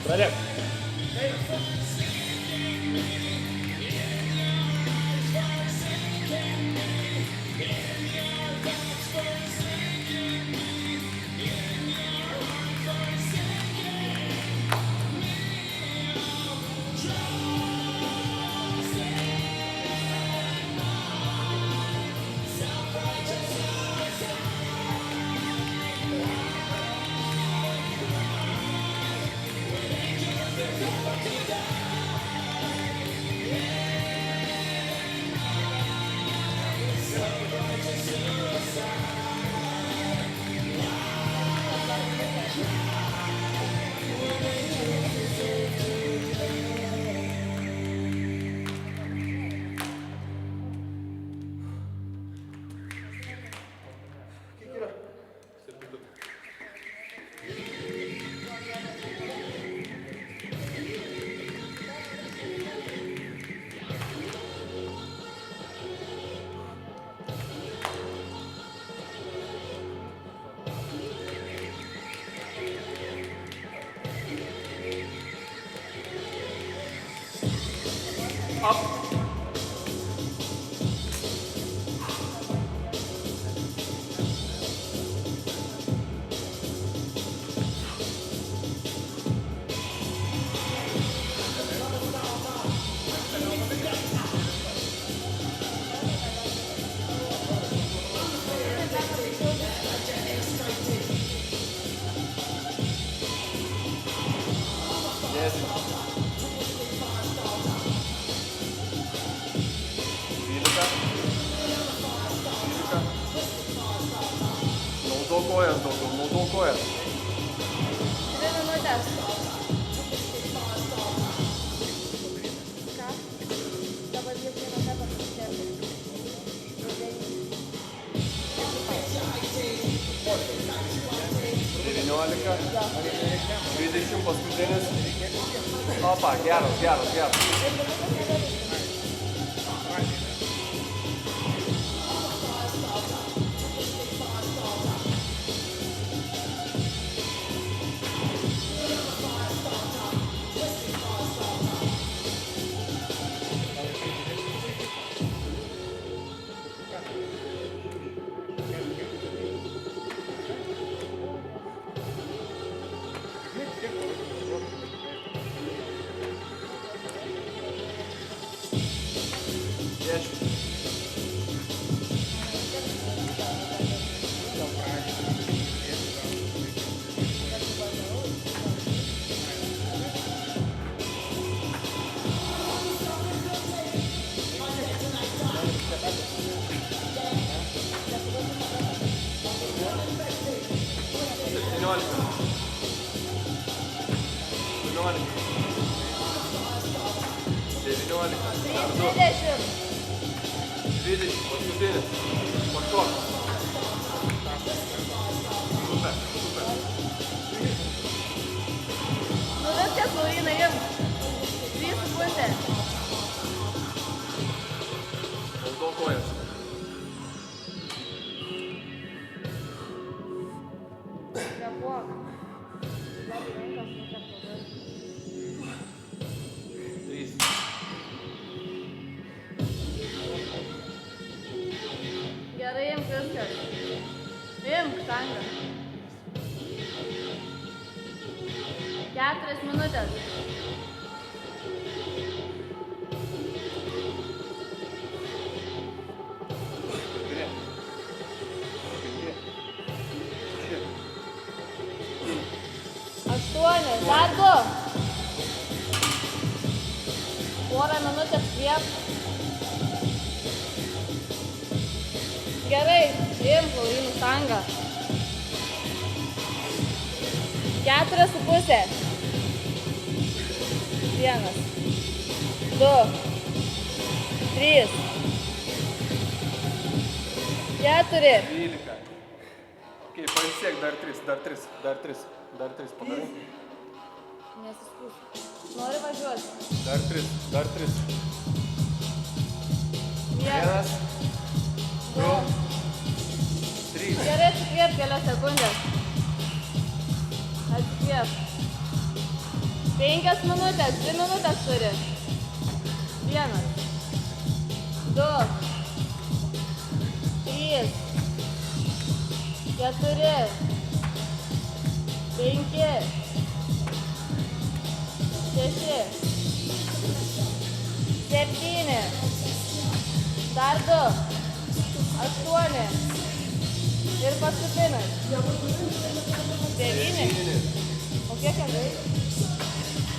Pradėk. Up. Naudok kojas daugiau, naudok kojas. 2 minutės. Ką? Dabar jau vieną kartą susikėlė. 20 paskutinis. Opa, geras, geras, geras. Nu viskas, Laurina, imk. 3,5. Naudok kojas. Kvėpuok. Labai rankas nukepau. 3. Gerai, imk viskas. Imk tangą. 4 minutės. Aštuonios, dar 2. Porą minutės kviep. Gerai, imk Laurinų tangą. 4,5. 1, 2, 3, 4. 12. Ok, pailsėk, dar 3 padarai. Nesiskūs. Nori važiuoti? Dar 3. 1, 2, 3. Gerai, atsikvėp kelias sekundės. Atsikvėp. 5 minutės, 2 minutės turi. 1, 2, 3, 4, 5, 6, 7, dar 2, 8 ir paskutinis. 9. O kiek jam reikia?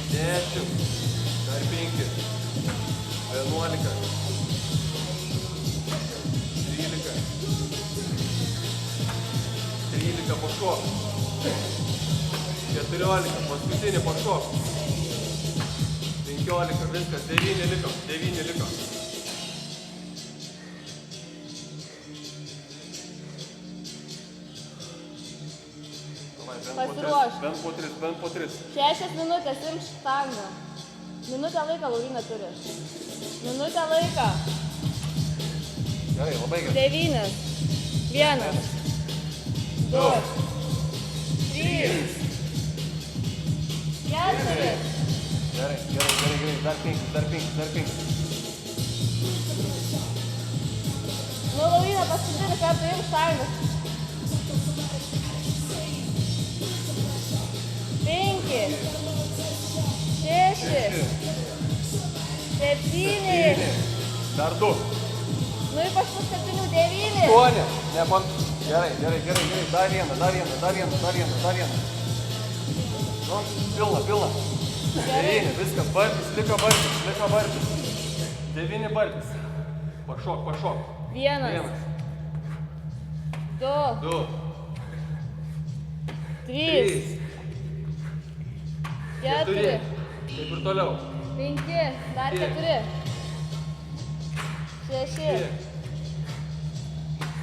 10, dar 5, 11, 13 pašok, 14, paskutinį pašok, 15, viskas, 9 liko, 9 liko. Pasiruošk. Bent po 3. 6 minutės imk štangą. Minutę laiką Laurina turi. Minutę laiką. Gerai, labai gerai. 9, 1, 2, 3, 4. Gerai, dar 5. Nu, Laurina, paskutinį kartą imk štangą. 5, 6, 7. Dar 2. Nu, ypač paskutinių 9. 8. Gerai. Dar vieną. Nu, pilna. 9, viskas, bartis, liko bartis. 9 bartis. Pašok. 1, 2, 2, 3, 4, Taip ir toliau. 5, dar 4, 6,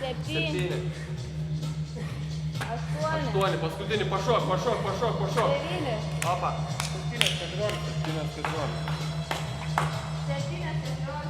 7, 8, 8, paskutinį, pašok. 9, Opa. Paskutinės 14. 7,